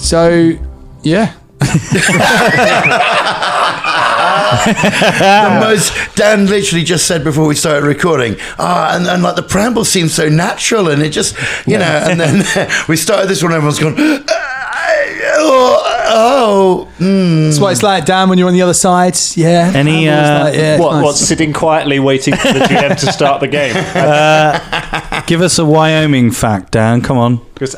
So, yeah. The most Dan literally just said before we started recording, and like the preamble seems so natural, and it just you know, and then we started this one, everyone's gone That's what it's like, Dan, when you're on the other side. Yeah. Any What's sitting quietly waiting for the GM to start the game? give us a Wyoming fact, Dan. Come on. Because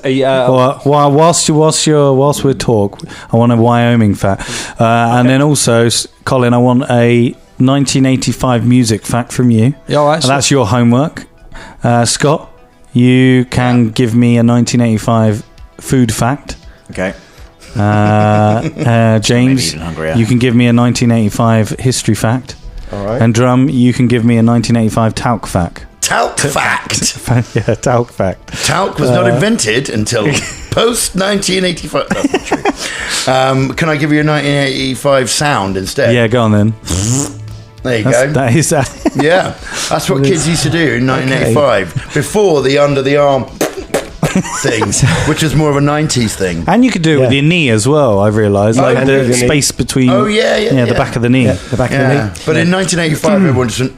whilst we talk, I want a Wyoming fact, and then also, Colin, I want a 1985 music fact from you. Yeah, all right. And that's your homework. Scott, you can give me a 1985 food fact. Okay. James, you can give me a 1985 history fact. All right. And Drum, you can give me a 1985 talc fact. Talc fact. Yeah, talc fact. Talc was not invented until post 1985. That's not true. Can I give you a 1985 sound instead? Yeah, go on then. There you go. That is that. Yeah, that's what kids used to do in 1985 before the under the arm things, which was more of a 90s thing. And you could do it with your knee as well, I've realised. Like the space between the back of the knee. Yeah, the back of the knee. But in 1985, everyone just went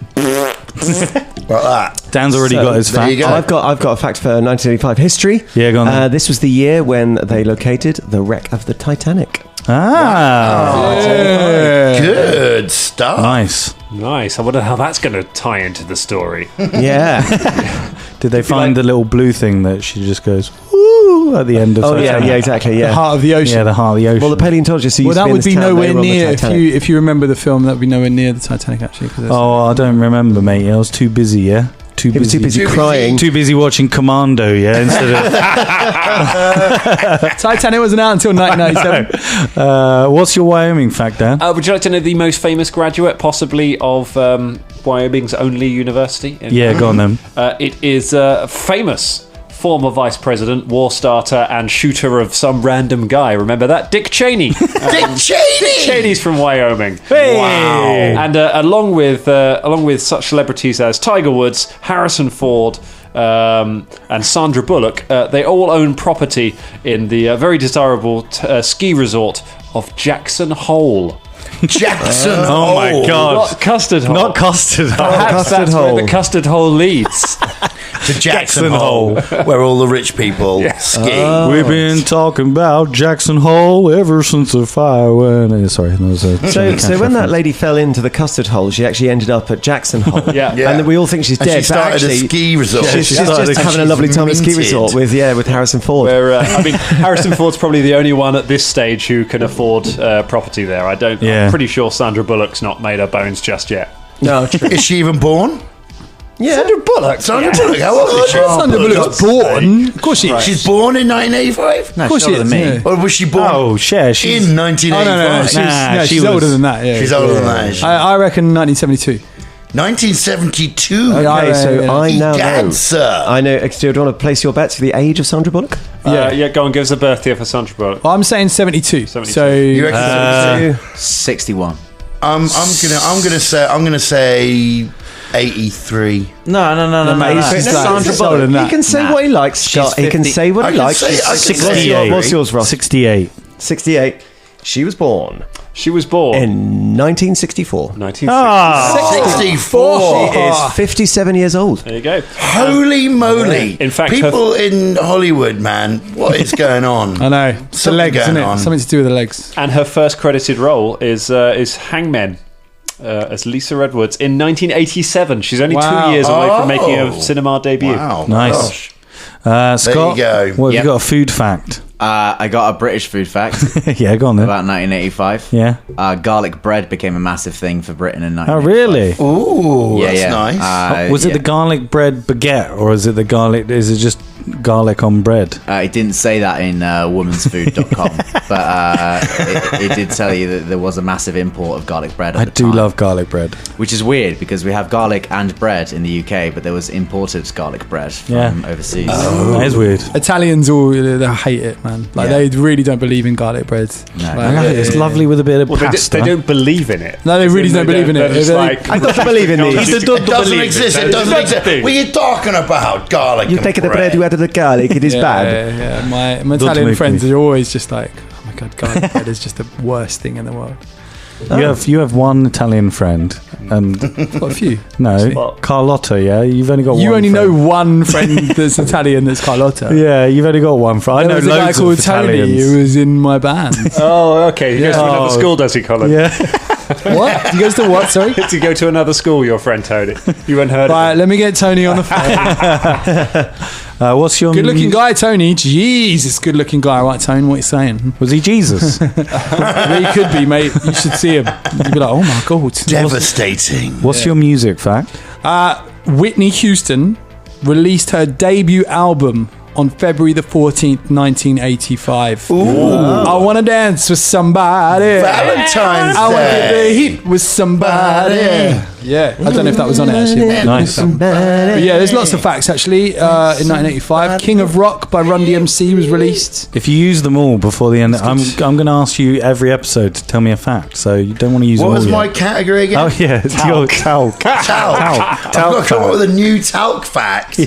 like that. Dan's already got his fact. There you go. I've got a fact for 1985 history. Yeah, go on then. This was the year when they located the wreck of the Titanic. Good stuff. Nice. Nice. I wonder how that's going to tie into the story. Yeah. Did they find the little blue thing that she just goes, woo, at the end of Titanic? yeah, exactly, yeah. The heart of the ocean. Yeah, the heart of the ocean. Well, the paleontologists used Well, that to would be nowhere near, if if you remember the film, that would be nowhere near the Titanic, actually. I don't remember, mate. I was too busy, yeah? He was too busy crying. Too busy watching Commando, yeah, instead of... Titanic wasn't out until 1997. What's your Wyoming fact, Dan? Would you like to know the most famous graduate, possibly, of Wyoming's only university? Yeah, go on then. It is famous former vice president, war starter, and shooter of some random guy. Remember that? Dick Cheney. Dick Cheney! Dick Cheney's from Wyoming. Hey! Wow. And along with such celebrities as Tiger Woods, Harrison Ford, and Sandra Bullock, they all own property in the very desirable ski resort of Jackson Hole. Jackson Oh Hole. my God. Not Custard Hole. Not Custard Hole. Perhaps Custard that's Hole. where the Custard Hole leads. To Jackson Hole, where all the rich people ski. We've been talking about Jackson Hole ever since the fire went... Sorry, that was a... So when that lady fell into the custard hole, she actually ended up at Jackson Hole. Yeah. Yeah. And we all think she's And dead. she started but actually, a ski resort. She's she just started- having a lovely time at a ski minted. resort with Harrison Ford. Where, Harrison Ford's probably the only one at this stage who can afford property there. I'm pretty sure Sandra Bullock's not made her bones just yet. No, true. Is she even born? Yeah. Sandra Bullock? Sandra Bullock, how old is she? Sandra Bullock's born. Of course she is. She's born in 1985? No, Of course she's older she than is, me. yeah. Or was she born Oh, share. She's... in 1985? She's she older was- than that. Yeah. She's older than that, is she? I reckon 1972. 1972. Okay, so I now Egad, know. sir. I know. Do you want to place your bets for the age of Sandra Bullock? Yeah, go on, give us a birth year for Sandra Bullock. Well, I'm saying 72. 72. So You reckon 72? 61. I'm gonna say 83. No, mate. She's Sandra older Bullock. than that. He can say what he likes, Scott. He can 50. say what he I can likes. say- I can say- 68. What's yours, Ross? 68. 68. She was born She was born in 1964. 1960. 64. She is 57 years old. There you go. Holy moly. In fact, people in Hollywood, man, what is going on? I know. It's the Something legs, isn't going it? on. Something to do with the legs. And her first credited role is Hangmen. As Lisa Edwards in 1987. She's only 2 years away from making a cinema debut. Wow. Nice. Gosh. Scott, go. what have you got a food fact? I got a British food fact Yeah, go on then. about 1985. Yeah. Garlic bread became a massive thing for Britain in Oh, 1985. really? Ooh, Yeah, that's yeah. nice. Was it the garlic bread baguette, or is it the garlic? Is it just garlic on bread? It didn't say that in womansfood.com, but it did tell you that there was a massive import of garlic bread at I the do time, love garlic bread. which is weird because we have garlic and bread in the UK, but there was imported garlic bread from overseas. That is weird. Italians all they hate it, man. man. Like they really don't believe in garlic bread. It's lovely with a bit of pasta. They don't believe in it. No, they really don't believe in it. It's Like, I don't believe in these. It doesn't exist. It doesn't exist. What are you talking about? Garlic. You and take the bread, you add the garlic, it is bad. Yeah. My Italian friends are always just like, oh my god, garlic bread is just the worst thing in the world. You have one Italian friend, and I've got a few. no, Carlotta. Yeah, you've only got. You one only friend. know one friend that's Italian. That's Carlotta. Yeah, you've only got one friend. I There know was a guy loads called of Tony Italians. who was in my band. Oh, okay. He goes to Yeah. another school, does he, Colin? Yeah, What? He goes to what? Sorry. To go to another school, your friend Tony. You hadn't heard Right, of him. let me get Tony on the phone. what's your Good-looking guy, Tony. Jesus, good-looking guy. Right, Tony, what are you saying? Was he Jesus? Well, he could be, mate. You should see him. You'd be like, oh my god. Devastating. What's your music fact? Whitney Houston released her debut album on February the 14th, 1985. I want to dance with somebody. Valentine's I want to get the Day. heat with somebody. Yeah, I don't know if that was on it actually. Nice. But yeah, there's lots of facts actually. In 1985, King of Rock by Run DMC was released. If you use them all before the end, I'm going to ask you every episode to tell me a fact. So you don't want to use What them all. was my yet. category again? Oh yeah, it's your talc. Talc. I've got to come up with a new talc fact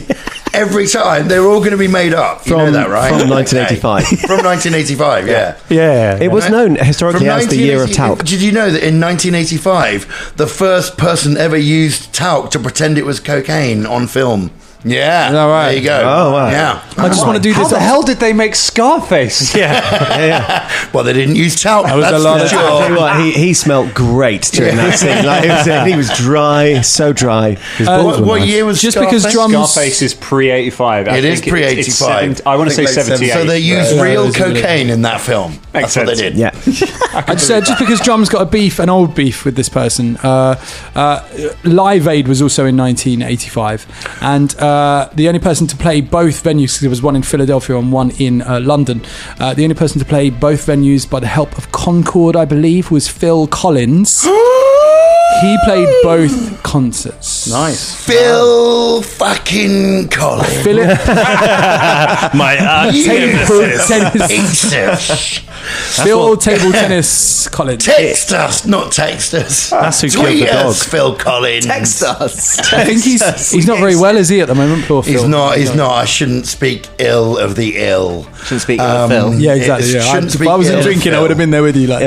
every time. They're all going to be made up. You know that, right? From 1985. Okay. From 1985, yeah. Yeah, It was known historically From as the year of 1980 talc. Did you know that in 1985, the first person ever used talc to pretend it was cocaine on film? Yeah. Is that right? There you go. Oh, wow. Yeah. I just want to do How this. the hell did they make Scarface? Well, they didn't use talc. was That's a lot for of sure. I'll tell you what, he smelt great during that scene. Like, he was dry, so dry. What year was Just Scarface? because drums- Scarface is pre-85. It is pre-85. I want to say So 78. they used Right. real Right. cocaine in that film. That's what they sense. did. Yeah. I just said just because drums got an old beef with this person. Live Aid was also in 1985, and the only person to play both venues, because there was one in Philadelphia and one in London. The only person to play both venues by the help of Concord, I believe, was Phil Collins. He played both concerts. nice. Phil fucking Collins. Philip My table tennis. Phil table tennis Collins. Text us, not text us. That's who killed Tweet the dog. us, Phil Collins. Text us. I think he's not very well, is he, at the moment? Poor Phil. He's not. He's not. I shouldn't speak ill of the ill. Shouldn't speak of Phil. Yeah, exactly. It Yeah. shouldn't If be I wasn't ill, drinking, I Phil. would have been there with you. Like,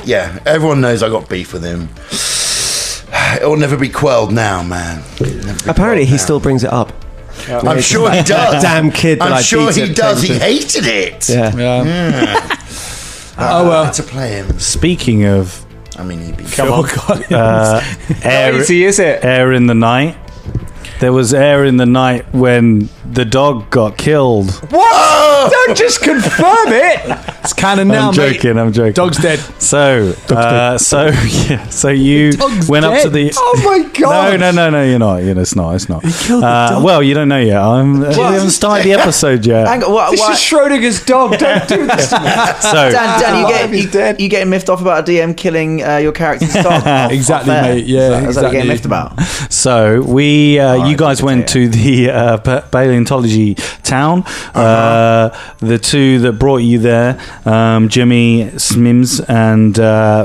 Yeah. Everyone knows I got beef with him. It will never be quelled now, man. Apparently, he still brings it up. I'm sure he does. Damn kid that I'm I sure beat he at does. He Cambridge. hated it. Yeah. oh well. To play him. Speaking of I mean, he'd be. Oh God. air, Easy, is it? air in the night, there was air in the night when the dog got killed. What? Don't just confirm it. It's canon now, I'm mate. joking. I'm joking. Dog's dead. So you Dog's went up to dead? the. Oh my god. No, you're not. It's not. It's not. killed the dog. Well, you don't know yet. We haven't started the episode yet. Hang on, what? This is Schrodinger's dog. Don't do this to me. So Dan, He's dead. you getting miffed off about a DM killing your character's dog? Exactly, Off air? mate. Yeah, Is that what you're getting exactly. miffed about? So we, you guys went to the paleontology town. The two that brought you there, Jimmy Smims and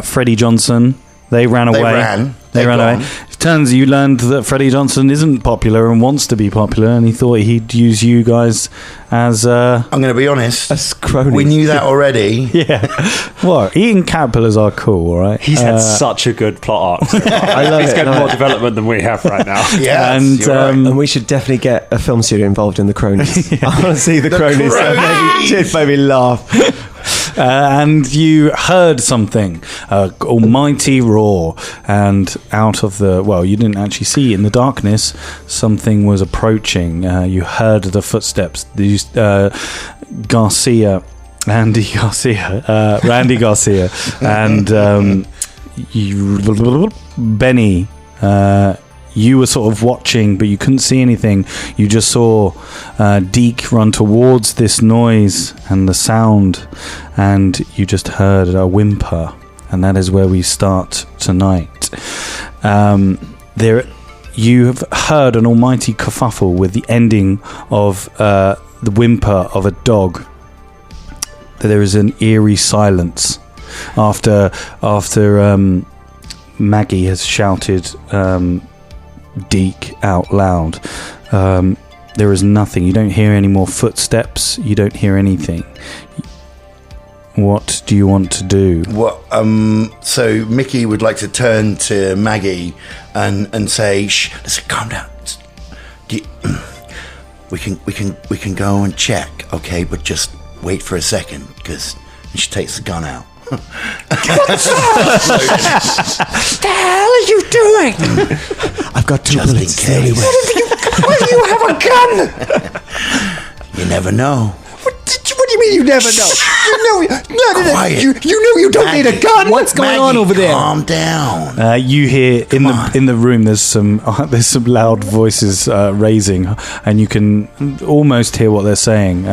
Freddie Johnson, they ran away. They ran away. It turns you learned that Freddie Johnson isn't popular and wants to be popular, and he thought he'd use you guys as. I'm going to be honest. As cronies. We knew that already. Yeah. What? Eating caterpillars are cool, all right? He's had such a good plot arc. I love He's it. getting No. more development than we have right now. Yeah, And, you're right. And we should definitely get a film studio involved in the cronies. I want to see the cronies. cronies! It made me laugh. And you heard something, almighty roar, and out of the, well, you didn't actually see in the darkness, something was approaching. You heard the footsteps. These Randy Garcia, and Benny. You were sort of watching, but you couldn't see anything. You just saw Deke run towards this noise and the sound, and you just heard a whimper, and that is where we start tonight. You have heard an almighty kerfuffle with the ending of the whimper of a dog. There is an eerie silence after Maggie has shouted Deke out loud. There is nothing. You don't hear any more footsteps. You don't hear anything. What do you want to do? So Mickey would like to turn to Maggie and say, "Shh, listen, calm down. We can go and check, okay? But just wait for a second, because she takes the gun out." What the hell are you doing? I've got 2 Just bullets. in case. Why do you have a gun? You never know. What do you mean you never know? Quiet. You know you don't need a gun. What's going on over there? Calm down. You hear in the room. There's some loud voices raising, and you can almost hear what they're saying.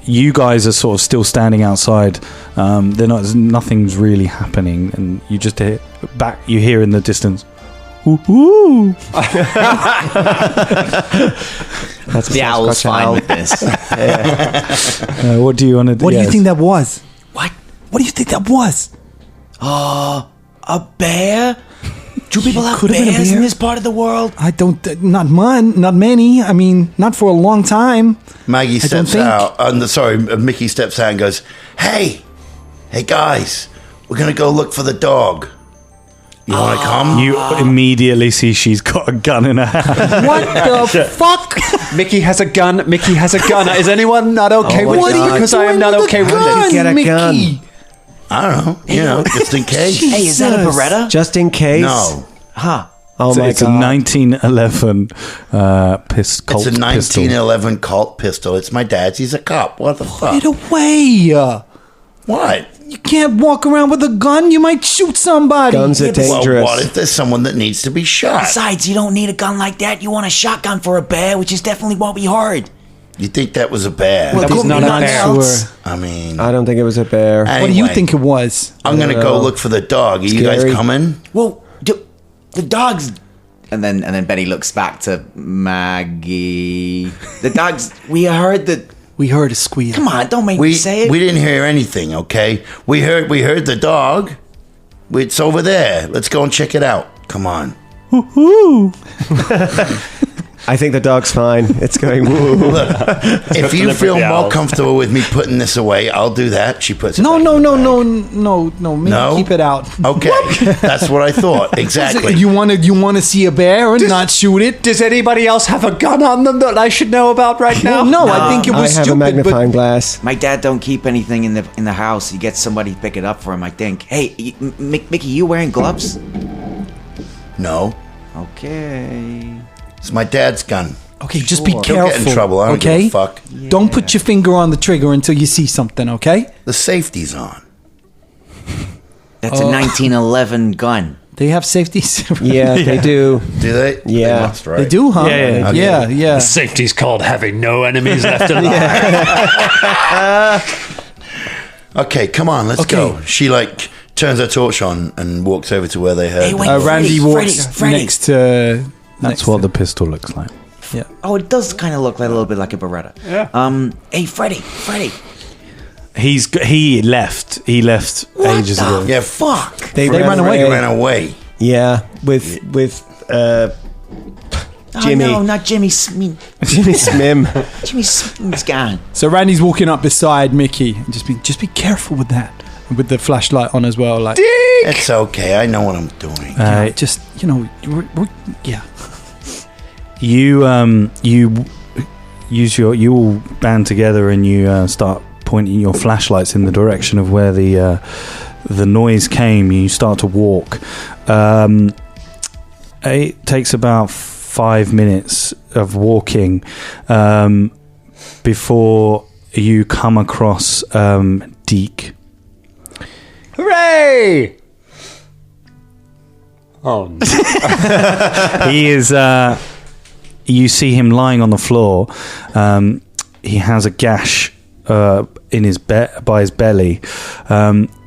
You guys are sort of still standing outside. Nothing's really happening, and you just hear back. You hear in the distance. Ooh, ooh. That's the owl's fine with this. What do you want to do? What do you think that was? What do you think that was? A bear? Do people have could've been a bears bear. in this part of the world? I don't. Not many. I mean, not for a long time. Maggie don't steps think- out. Mickey steps out and goes, Hey guys, we're going to go look for the dog. You want to come? You immediately see she's got a gun in her hand. What the fuck? Mickey has a gun. Is anyone not okay with What this? are you Because I am doing not with okay a with gun, this. Get a Mickey? gun. I don't know. Just in case. Hey, is that a Beretta? Just in case. No. Huh. Oh my It's a god. 1911 Colt It's a pistol. 1911 Colt pistol. It's my dad's. He's a cop. What the fuck? Get away! What? You can't walk around with a gun. You might shoot somebody. Guns are dangerous. Well, what if there's someone that needs to be shot? Besides, you don't need a gun like that. You want a shotgun for a bear, which is definitely what we heard. You think that was a bear? That was not a bear. Sure. I mean, I don't think it was a bear. What do you think it was? I'm going to I go don't know. look for the dog. Are you Scary. guys coming? Well, the dogs. And then Benny looks back to Maggie. The dogs. We heard that. We heard a squeal. Come on, don't make me We say it. didn't hear anything, okay? We heard the dog. It's over there. Let's go and check it out. Come on. I think the dog's fine. It's going woo. Look, if you live feel with the more owls. comfortable with me putting this away, I'll do that. She puts it No, back no, in the no, bag. no. Mickey, No? keep it out. Okay, that's what I thought. Exactly. You want to see a bear and not shoot it? Does anybody else have a gun on them that I should know about right now? Well, no, I think it I was have a stupid. magnifying glass. My dad don't keep anything in the house. He gets somebody to pick it up for him, I think. Hey, Mickey, you wearing gloves? No, Okay. it's my dad's gun. Okay, just be Don't careful. get in trouble. I don't okay? give a fuck. Don't put your finger on the trigger until you see something. Okay? The safety's on. That's a 1911 gun. They have safeties. Yeah, they do. Do they? Yeah. They must, right? They do, huh? Yeah, yeah, yeah. Safety's called having no enemies left alive. Okay, come on, let's Okay. go. She turns her torch on and walks over to where they heard. Hey, wait. Randy walks Freddy. next to. That's what the pistol looks like. Yeah. Oh, it does kind of look like a little bit like a Beretta. Yeah. Hey, Freddy. He left. He left What ages the ago. Yeah, fuck? They ran away. They ran away. Yeah, with Jimmy. Oh, no, not Jimmy. Jimmy Jimmy Smim. Smith's gone. So Randy's walking up beside Mickey. And just be careful with that. And with the flashlight on as well. Like, It's okay. I know what I'm doing. just, yeah. You you all band together and you start pointing your flashlights in the direction of where the noise came. You start to walk. It takes about 5 minutes of walking before you come across Deke. Hooray! Oh, no. He is. You see him lying on the floor. He has a gash in his by his belly.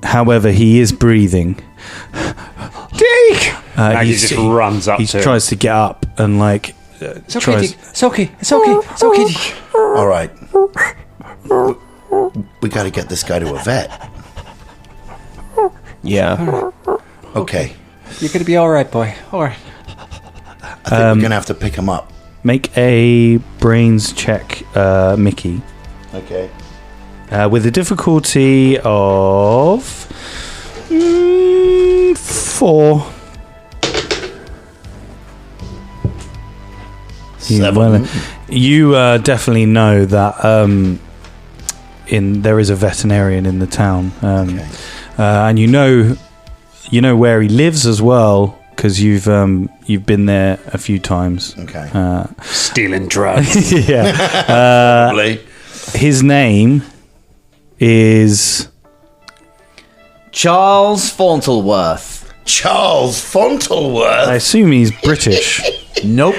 However, he is breathing. Deke! Maggie just runs up He to him. tries to get up and It's okay, tries. Deke. It's okay. It's okay. It's okay, Deke. All right. We got to get this guy to a vet. Yeah. Okay. You're going to be all right, boy. All right. I think we're going to have to pick him up. Make a brains check, Mickey. Okay. With a difficulty of 4. 7. You definitely know that there is a veterinarian in the town, Okay. and you know where he lives as well because you've been there a few times. Okay. Stealing drugs. Yeah. Probably. His name is Charles Fauntleworth. Charles Fauntleworth. I assume he's British. Nope.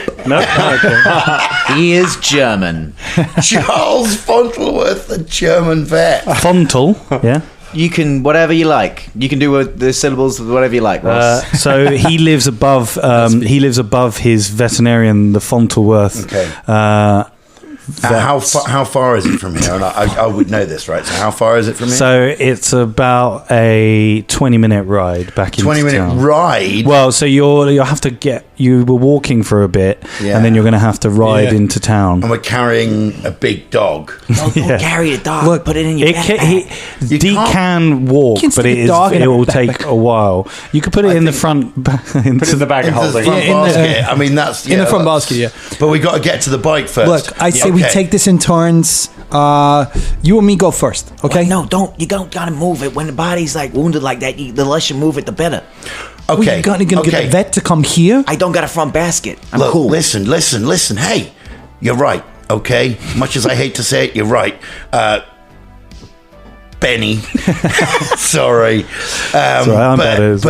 He is German. Charles Fauntleworth, the German vet. Fontel, yeah. You can whatever you like. You can do the syllables whatever you like, Ross. So he lives above. He lives above his veterinarian, the Fauntleworth. Okay. How far is it from here? And I would know this, right? So how far is it from here? So it's about a 20-minute ride back into 20-minute town. ride. Well, so you'll have to you were walking for a bit, Yeah. and then you're going to have to ride into town. And we're carrying a big dog. Don't carry the dog. Look, put it in your backpack. Deke can't- can walk, You can but stick a dog in it a will backpack. take a while. You could put it in the front. Put it in the bag of Into the holding. front Yeah, in the- basket. I mean, that's in the front that's- basket, yeah. But we got to get to the bike first. Look, I say we Okay. take this in turns. You and me go first, okay? Well, no, don't. You don't gotta move it when the body's like wounded like that. The less you move it, the better. Well, Okay. you're gonna get a vet to come here. I don't got a front basket. I'm Look, cool. listen. Hey, you're right. Okay, much as I hate to say it, you're right. Benny, sorry. I'm bad as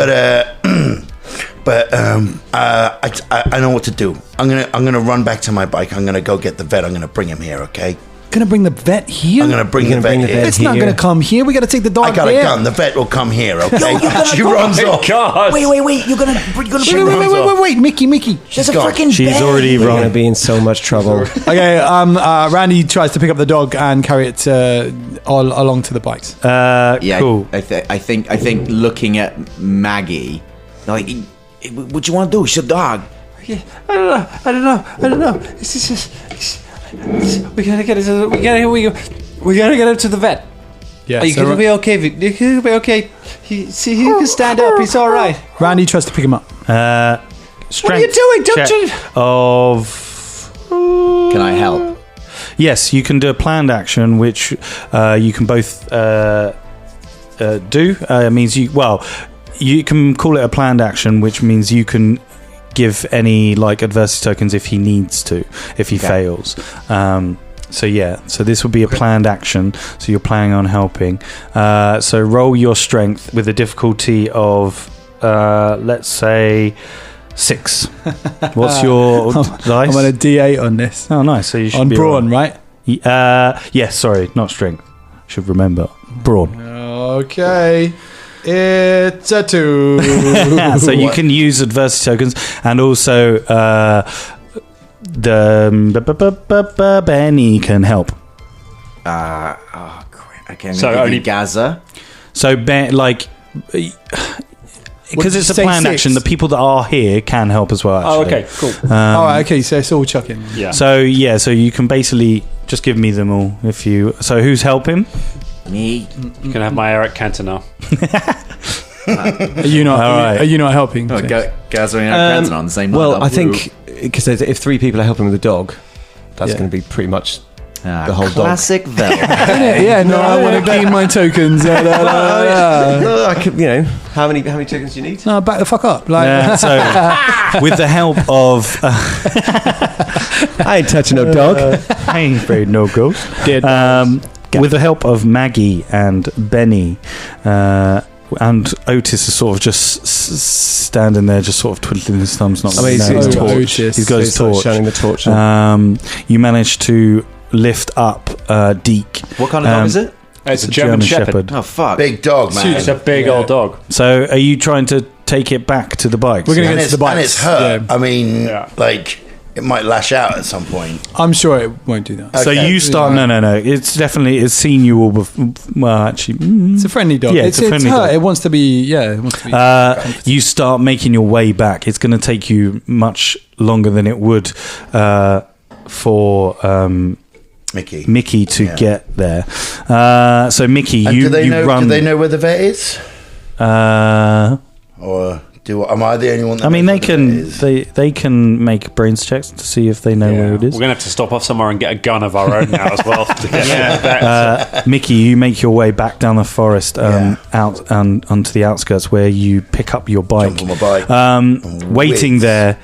I know what to do. I'm gonna run back to my bike. I'm gonna go get the vet. I'm gonna bring him here. Okay. Gonna bring the vet here. I'm gonna bring You're the gonna vet bring the here. vet It's not here. gonna come here. We gotta take the dog I got there. a gun. The vet will come here. Okay. you're gonna She go- runs Oh, off. God. Wait. You're gonna bring Wait, the. wait, Mickey. There's a gone. freaking. She's bed. already We're going to run. be in so much trouble. Okay, Randy tries to pick up the dog and carry it all along to the bikes. Yeah, Cool. I think looking at Maggie, like, what you want to do? It's your dog. I don't know. It's just we gotta get it. We gotta get him to the vet. Yeah, Are you gonna be okay? You gonna be okay? He can stand up. He's all right. Randy tries to pick him up. Strength What are you doing? Don't check you? Of Can I help? yes, you can do a planned action, which you can both do. Means you can call it a planned action, which means you can give any like adversity tokens if he needs to, if he fails. So this would be a planned action. So you're planning on helping. So roll your strength with a difficulty of, let's say, 6. What's your dice? I'm on a D8 on this. Oh, nice. So you should On be brawn, all right. right? Yes, sorry, not strength. Should remember brawn. Okay. It's a 2. So you can use adversity tokens, and also Benny can help. Great. Okay, So so only- Gaza. So Ben, like, because it's a say planned 6? action, the people that are here can help as well. Oh, Actually. okay, cool. All right, okay, so it's all chucking. Yeah. So you can basically just give me them all if you. So who's helping? Me. You can have my Eric Cantona. Are you not? All right. Are you not helping? Oh, Gaza and Canton on the same Well, line. I think because if 3 people are helping with the dog, that's Yeah. going to be pretty much the whole dog. classic Vel. Yeah, no, I want to gain my tokens. No, I could, how many tokens do you need? No, back the fuck up. Like, So with the help of I ain't touching no dog. I ain't afraid no ghost. With the help of Maggie and Benny, and Otis is sort of just standing there, just sort of twiddling his thumbs. Not really he's knowing got his what- torch. He's got his So he's torch. shining the torch. You managed to lift up Deke. What kind of dog is it? It's a German Shepherd. Oh fuck! Big dog, man. It's a big old dog. So, are you trying to take it back to the bike? We're gonna and get it's, to the bikes. and it's hurt. Yeah. I mean, Yeah. like, it might lash out at some point. I'm sure it won't do that. So Okay. you start. No. It's seen you all before. Well, actually, It's a friendly dog. Yeah, it's a friendly hurt. dog. It wants to be. Yeah, it wants to be. you start making your way back. It's going to take you much longer than it would for Mickey to get there. So Mickey, And you run. Do they know where the vet is? Or am I the only one? That I mean, knows they where the vet is? they can make brains checks to see if they know where it is. We're going to have to stop off somewhere and get a gun of our own now as well. To get Mickey, you make your way back down the forest, out and onto the outskirts, where you pick up your bike. Jump on my bike. Waiting Whiz. there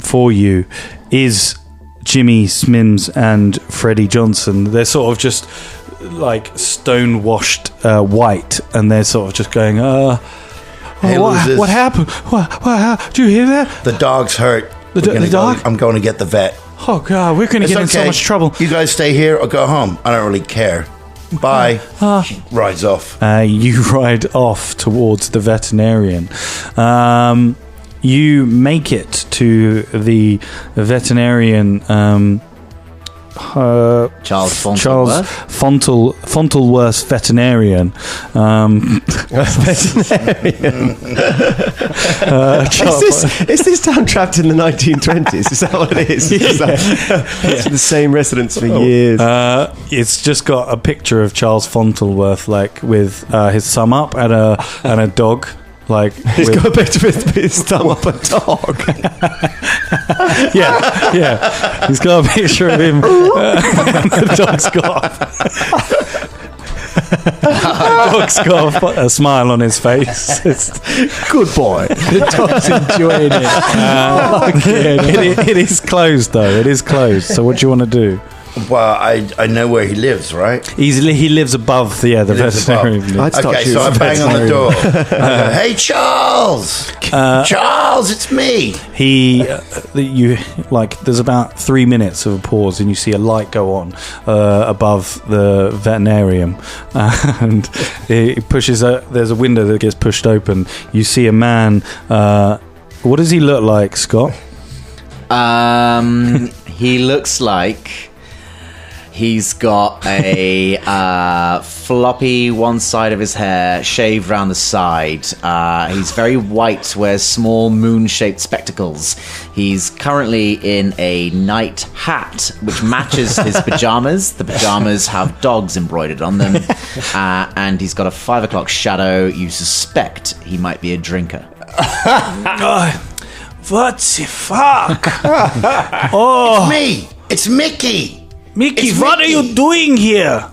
for you is Jimmy Smims and Freddie Johnson. They're sort of just like stone washed white, and they're sort of just going, Hey, losers. what happened? What? Do you hear that? The dog's hurt. The dog? I'm going to get the vet. Oh God, we're going to It's get in so okay. much trouble. You guys stay here or go home. I don't really care. Bye. Rides off. You ride off towards the veterinarian. You make it to the veterinarian. Charles Fauntleworth. Fauntleworth veterinarian. Is this town trapped in the 1920s? Is that what it is? It's the same residents for years. It's just got a picture of Charles Fauntleworth, like with his thumb up and a dog. Like He's got a picture with his thumb up a dog. yeah. He's got a picture of him. The dog's got a smile on his face. Good boy. The dog's enjoying it. It is closed though. It is closed. So what do you want to do? Well, I know where he lives, right? He lives above the lives above. veterinarian. I'd start Okay, so I shooting bang on the veterinarian. door. I go, hey, Charles! Charles, it's me! You like. There's about 3 minutes of a pause, and you see a light go on above the veterinarium, and it pushes. There's a window that gets pushed open. You see a man. What does he look like, Scott? He looks like he's got a floppy one side of his hair shaved round the side. He's very white, wears small moon-shaped spectacles. He's currently in a night hat, which matches his pajamas. The pajamas have dogs embroidered on them. And he's got a 5 o'clock shadow. You suspect he might be a drinker. What the fuck? Me! It's Mickey! Mickey, It's what are Mickey. you doing here?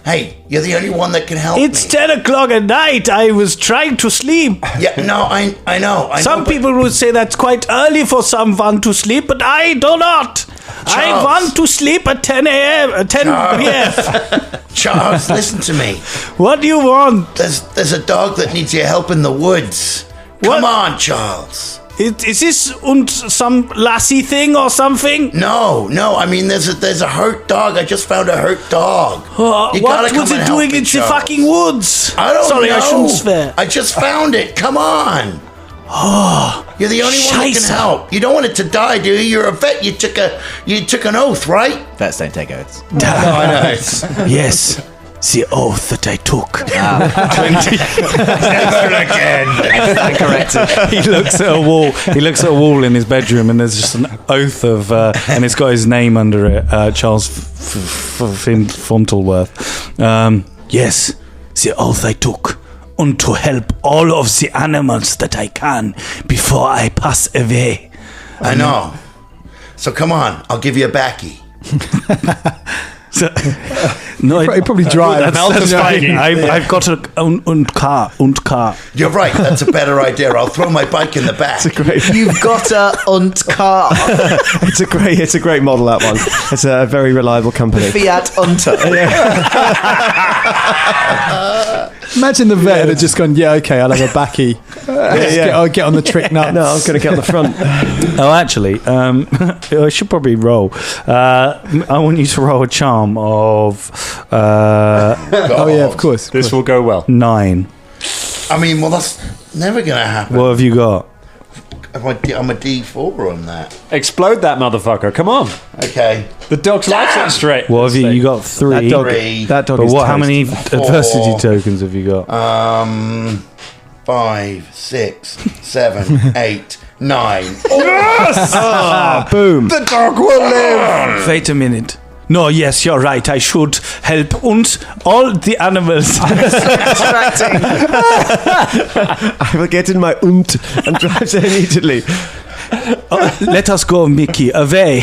Hey, you're the only one that can help It's me. 10 o'clock at night. I was trying to sleep. Yeah, no, I know. Some but- people would say that's quite early for someone to sleep, but I do not. I Charles. want to sleep at 10 a.m., 10 p.m. Charles, listen to me. What do you want? There's a dog that needs your help in the woods. Come on, Charles. Is this some lassie thing or something? No. I mean, there's a hurt dog. I just found a hurt dog. You gotta What come was and it help doing me, in the Charles. fucking woods? I don't Sorry, know. I shouldn't swear. I just found it. Come on. You're the only one that Scheisse. can help. You don't want it to die, do you? You're a vet. You took an oath, right? Vets don't take oaths. No, I know. It's Yes, the oath that I took. never again. Corrected. He looks at a wall. He looks at a wall in his bedroom, and there's just an oath of, and it's got his name under it, Charles Fauntleworth. Yes, the oath I took, and to help all of the animals that I can before I pass away. I know. So come on, I'll give you a backie. So, no, He probably drives. I've got a car. You're right. That's a better idea. I'll throw my bike in the back. You've got a unt car. It's a great model, that one. It's a very reliable company. Fiat Unter. Imagine the vet had just gone, yeah, okay, I'll have a backy. I'll get on the trick nuts. No, I'm going to get on the front. Oh, actually, I should probably roll. I want you to roll a charm of Oh, yeah, of course. This will go well. 9. I mean, well, that's never going to happen. What have you got? I'm a D4 on that. Explode that motherfucker! Come on. Okay. The dog's life's not straight. What have you? You got 3. That dog But is what? How toast. many 4. adversity tokens have you got? 5, 6, 7, 8, 9. Boom. The dog will live. Wait a minute. No, yes, you're right. I should help und all the animals. I will get in my and drive there immediately. Let us go, Mickey. Away.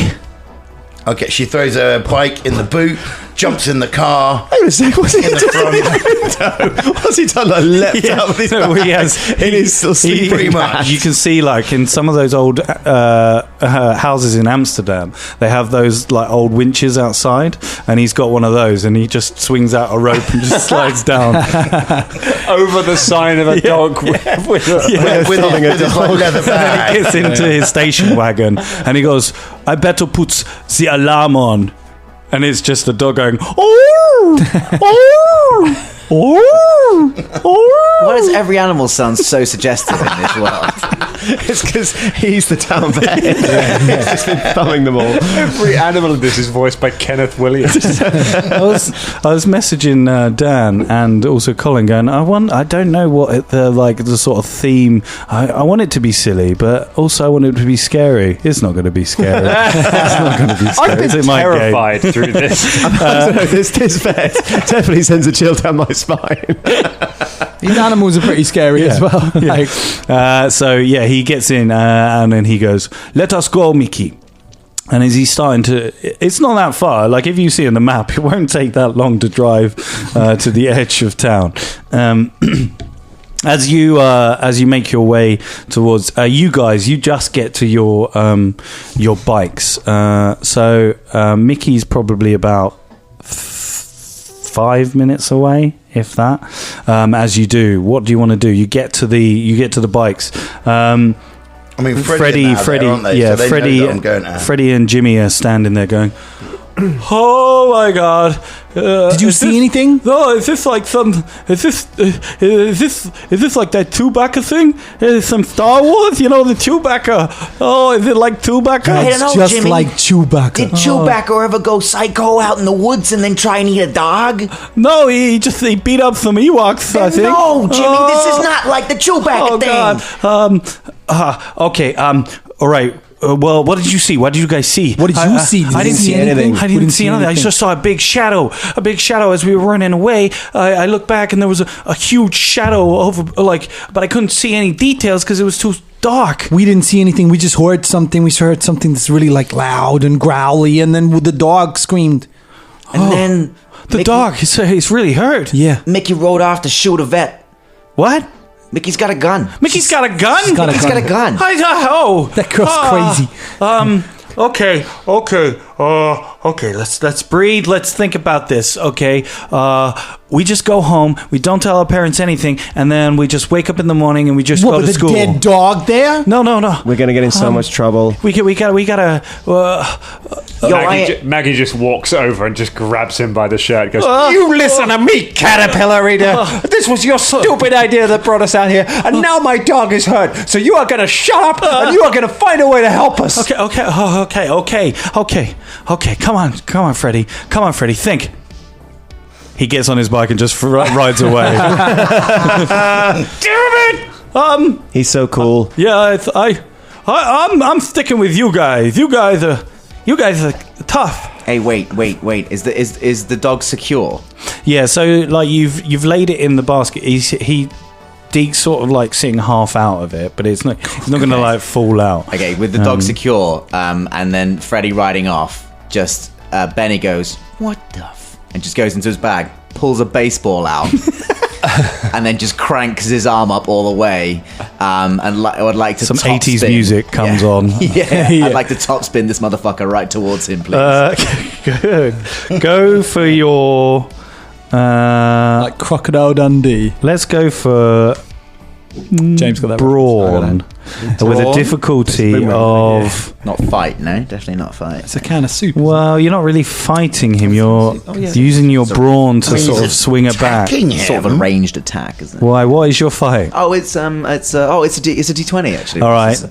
Okay, she throws her bike in the boot, jumps in the car. Hang on a sec, what's he In the done front. in the window? What's he done? Like leapt out of his No, he has. in his still sleeping pretty much. pants. You can see, like, in some of those old houses in Amsterdam, they have those, like, old winches outside, and he's got one of those, and he just swings out a rope and just slides down. Over the sign of a dog with a... With his like, leather He bag. gets into his station wagon, and he goes, I better put the alarm on. And it's just the dog going, oh, oh, oh, oh. Why does every animal sound so suggestive in this world? It's because he's the town vet. He's just been thumbing them all. Every animal in this is voiced by Kenneth Williams. I was messaging Dan and also Colin going, I don't know what the sort of theme. I want it to be silly, but also I want it to be scary. It's not going to be scary. It's not going to be scary. I've Is been it, Mike Gay? terrified through this. This vet definitely sends a chill down my spine. These animals are pretty scary as well. Like, So yeah, he gets in and then he goes, "Let us go, Mickey." And as he's starting to, it's not that far. Like if you see on the map, it won't take that long to drive to the edge of town. As you make your way towards you guys, you just get to your bikes. So Mickey's probably about 5 minutes away, if that. As you do, what do you want to do? You get to the bikes. I mean, Freddie, aren't they? Yeah, So they Freddie, know that I'm going to. Freddie and Jimmy are standing there going, "Oh my God! did you see anything? No, is this like some? Is this like that Chewbacca thing? Some Star Wars? You know the Chewbacca? Oh, is it like Chewbacca? I don't It's know, just Jimmy. like Chewbacca. Did Chewbacca ever go psycho out in the woods and then try and eat a dog? No, he beat up some Ewoks. I think. No, Jimmy, this Oh. is not like the Chewbacca thing. God. Okay. All right. Well, what did you see? What did you guys see? What did you see? I didn't see anything. I didn't see anything. I just saw a big shadow. A big shadow as we were running away. I looked back and there was a huge shadow over, but I couldn't see any details because it was too dark. We didn't see anything. We just heard something. We heard something that's really like loud and growly, and then the dog screamed. And then The dog. He's really hurt. Yeah. Mickey rode off to shoot a vet. What? Mickey's got a gun. Mickey's got a gun. He's got a He's got a gun. That girl's crazy. Okay. Okay. Let's breathe. Let's think about this. Okay. We just go home. We don't tell our parents anything, and then we just wake up in the morning and we just What, go to with a school. dead dog there? No. We're going to get in so much trouble. We gotta. Maggie just walks over and just grabs him by the shirt and goes, You listen to me, caterpillar eater. This was your stupid idea that brought us out here, and now my dog is hurt. So you are going to shut up, and you are going to find a way to help us. Okay. Come on, Freddie. Think. He gets on his bike and just rides away. Damn it! He's so cool. Yeah, I'm sticking with you guys. You guys are tough. Hey, wait. Is the dog secure? Yeah, so like you've laid it in the basket. Deke's sort of like sitting half out of it, but he's not going to like fall out. Okay, with the dog secure, and then Freddie riding off, just Benny goes, "What the f?" and just goes into his bag, pulls a baseball out, and then just cranks his arm up all the way. And I would like to Some top 80s spin. music comes on. Yeah, I'd like to top spin this motherfucker right towards him, please. Good. Go for your. Like Crocodile Dundee. Let's go for James got that. brawn with a difficulty of. Not fight, no, definitely not fight. It's a can of soup. Well, you're not really fighting him. You're using your brawn to sort of swing it back. Sort of a ranged attack, isn't it? Why? What is your fight? Oh, it's a D20 actually. All right,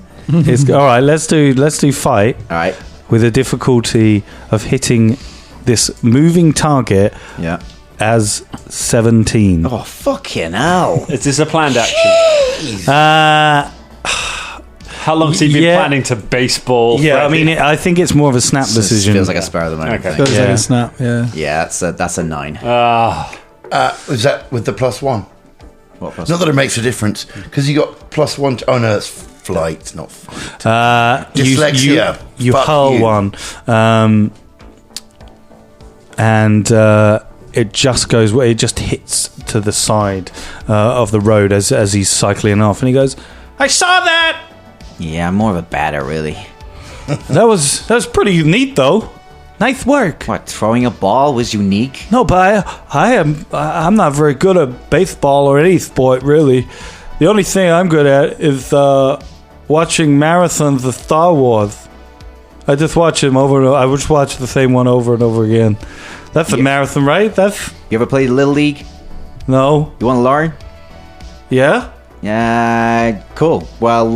all right. Let's do fight. All right. With a difficulty of hitting this moving target. Yeah. As 17. Oh, fucking hell. Is this a planned action? How long has he been planning to baseball? Yeah, Freddy? I mean, I think it's more of a snap decision. Feels like a spur of the moment. Okay. Feels like a snap, yeah. Yeah, that's a 9. Was that with the +1? What plus? Not that it makes a difference, because you got +1. Oh no, that's flight, not fight. Dyslexia. You hull one, and it just goes. It just hits to the side of the road as he's cycling off, and he goes, "I saw that." Yeah, I'm more of a batter, really. That was pretty neat, though. Nice work. What, throwing a ball was unique? No, but I'm not very good at baseball or any sport, really. The only thing I'm good at is watching marathons of Star Wars. I just watch them over and over. I just watch the same one over and over again. That's a marathon, right? You ever played Little League? No. You want to learn? Yeah? Yeah, cool. Well,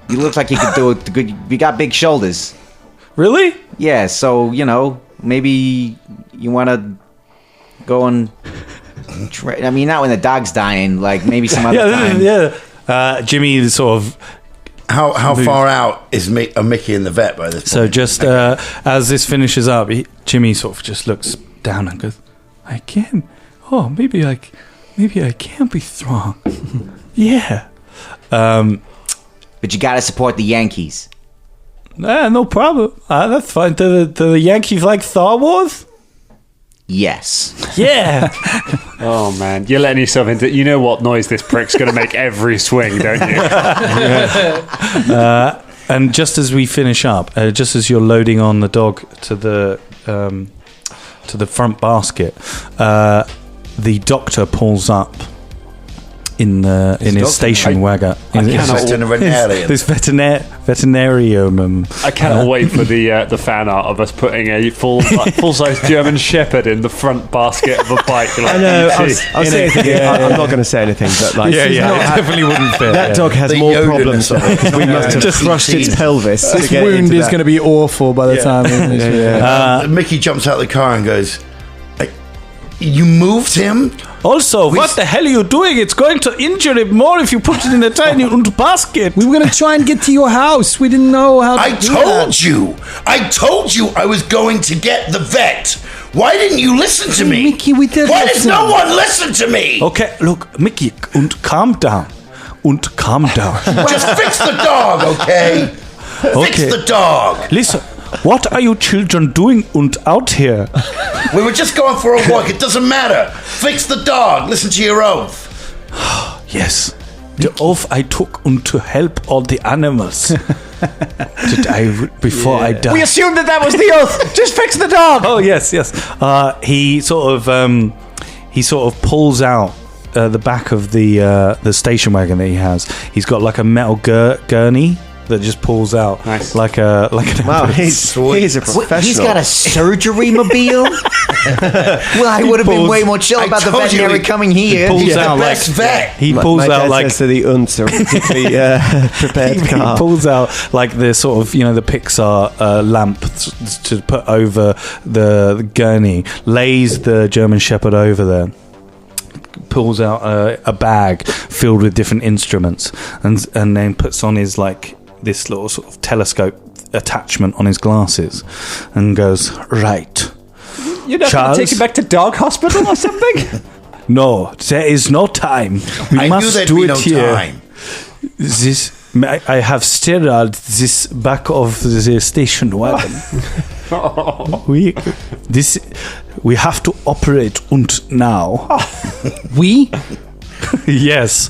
you look like you could do it. You got big shoulders. Really? Yeah, so, maybe you want to go and... I mean, not when the dog's dying, like maybe some other time. Yeah. Jimmy is sort of... How far out is Mickey and the vet by this point? So just as this finishes up, Jimmy sort of just looks down and goes, "I can. Oh, maybe I can be strong." Yeah. But you got to support the Yankees. No problem. That's fine. Do the Yankees like Star Wars? Yes. Yeah. Oh man, you're letting yourself into. You know what noise this prick's going to make every swing, don't you? And just as we finish up, just as you're loading on the dog to the front basket, the doctor pulls up in his station wagon. This veterinarian. I cannot wait for the fan art of us putting a full-size German Shepherd in the front basket of a bike. Like I know. I'll say anything. I'm not going to say anything, but like, it definitely wouldn't fit. That dog has more problems. We must have just crushed its pelvis. This wound is going to be awful by the time. Mickey jumps out of the car and goes, "You moved him?" Also, what the hell are you doing? It's going to injure him more if you put it in a tiny basket. We were going to try and get to your house. We didn't know how to I told you I was going to get the vet. Why didn't you listen to me? Mickey, we did Why does no one listen to me? Okay, look, Mickey, calm down. Just fix the dog, okay? Fix the dog. Listen, what are you children doing out here? We were just going for a walk. It doesn't matter. Fix the dog. Listen to your oath. Yes. The oath I took to help all the animals before I die. We assumed that was the oath. Just fix the dog. Oh yes. He sort of pulls out the back of the station wagon that he has. He's got like a metal gurney that just pulls out like an wow, he's a professional. He's got a surgery mobile. Well, I would have been way more chill about the veterinary coming here. He's the best vet. He pulls out like the unts are particularly prepared car. He pulls out like the sort of the Pixar lamp to put over the gurney, lays the German Shepherd over there, pulls out a bag filled with different instruments, and then puts on his this little sort of telescope attachment on his glasses and goes, "Right, You're not going to take him back to dog hospital or something?" No, there is no time. We must do it here. Time. I have steriled this back of the station wagon. We have to operate now. We? Yes.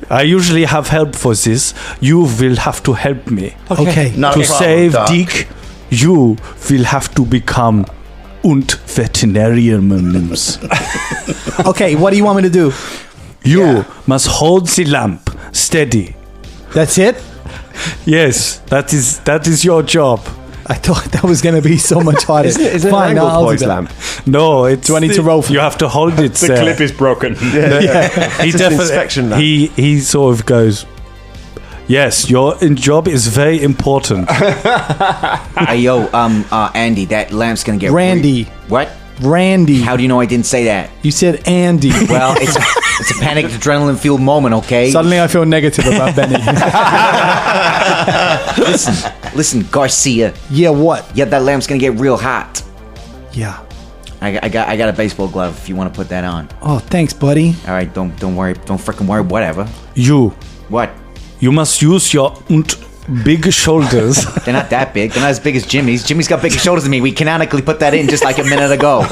I usually have help for this. You will have to help me. Okay. To save Deke, you will have to become veterinarians. Okay, what do you want me to do? You Yeah. must hold the lamp steady. That's it? Yes, that is your job. I thought that was going to be so much harder. Isn't it an Fine, angle I'll do poise that. lamp? No, it's. Do I need to roll for You have to hold it. The clip is broken. He It's an inspection lamp. He sort of goes. Yes, your job is very important. Hey, yo, Andy, that lamp's gonna get Randy. What? Randy. How do you know I didn't say that? You said Andy. Well, it's a panicked adrenaline-fueled moment, okay? Suddenly I feel negative about Benny. Listen, Garcia. Yeah, what? Yeah, that lamp's gonna get real hot. Yeah. I got a baseball glove if you want to put that on. Oh, thanks, buddy. All right, don't worry, don't freaking worry. Whatever. You What? must use your big shoulders. They're not that big. They're not as big as Jimmy's. Jimmy's got bigger shoulders than me. We canonically put that in just like a minute ago.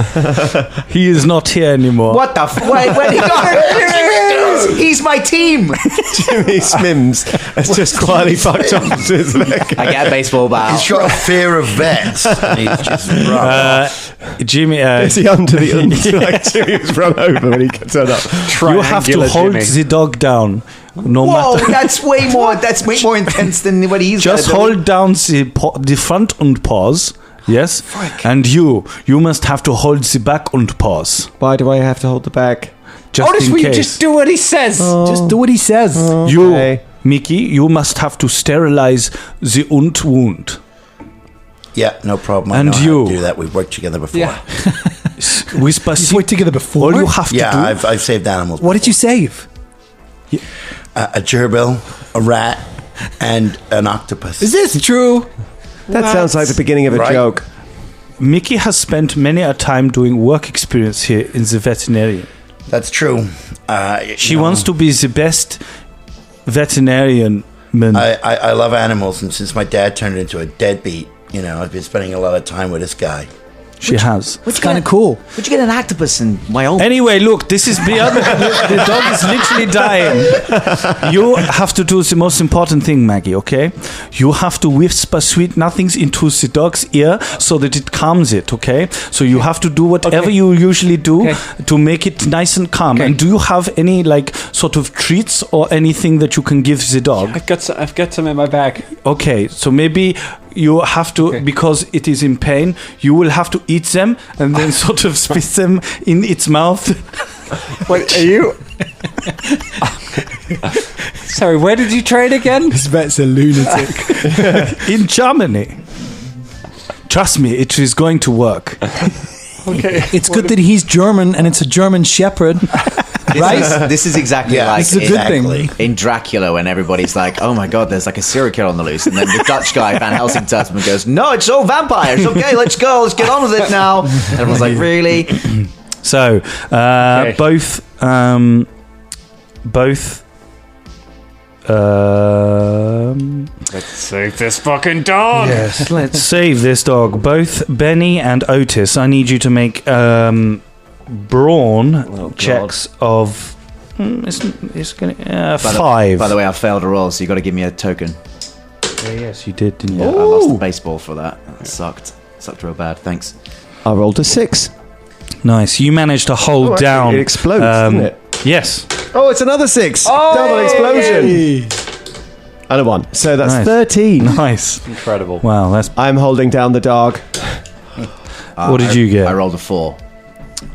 He is not here anymore. What the? Where'd he go? He's my team. Jimmy Smims has just quietly fucked off to his leg. I got a baseball bat. He's got a fear of vets. And he's just Jimmy, Is he under the like Jimmy was run over when he turned up? you have to Triangular hold Jimmy. the dog down. No Whoa, matter. that's way more intense than what he's Just gotta do. hold down the front and paws. Yes, and you must have to hold the back and paws. Why do I have to hold the bag? Just Otis, in will you case. just do what he says? Just do what he says. You, Okay. Mickey, you must have to sterilize the wound. yeah, no problem. I And know how you. to do that. We've worked together before. Yeah. Whisper. You've worked together before? All you have to Yeah, do. I've saved animals. What did you save? A gerbil, a rat, and an octopus. Is this true? That sounds like the beginning of a Right. joke. Mickey has spent many a time doing work experience here in the veterinarian. That's true. She wants to be the best veterinarian man. I love animals, and since my dad turned into a deadbeat, I've been spending a lot of time with this guy. She has. It's kind of cool. Where'd you get an octopus in Wyoming? Anyway, look, this is beyond. The dog is literally dying. You have to do the most important thing, Maggie, okay? You have to whisper sweet nothings into the dog's ear so that it calms it, okay? So you have to do whatever you usually do to make it nice and calm. And do you have any, sort of treats or anything that you can give the dog? I've got some in my bag. Okay, so maybe you have to, because it is in pain, you will have to eat them and then sort of spit them in its mouth. Wait, are you? Sorry, where did you train again? This vet's a lunatic. In Germany. Trust me, it is going to work. Okay. It's good that he's German and it's a German Shepherd. Right? This is exactly Yeah, like It's a good thing. in Dracula when everybody's like, oh my god, there's like a serial killer on the loose. And then the Dutch guy, Van Helsing, turns to him and goes, no, it's all vampires. Okay, let's go. Let's get on with it now. And everyone's like, really? So, both Let's save this fucking dog. yes, let's save this dog. Both Benny and Otis, I need you to make brawn checks of it's gonna 5. By the way, I failed a roll, so you got to give me a token. Yes, you did, didn't you? I lost the baseball for that. That sucked. Sucked real bad. Thanks. I rolled a 6. Nice. You managed to hold Oh, actually, down. it explodes, doesn't it? Yes. Oh, it's another 6. Double explosion. And a 1. So that's Nice. 13. Nice. Incredible. Wow, that's. I'm holding down the dog. What did you get? I rolled a 4.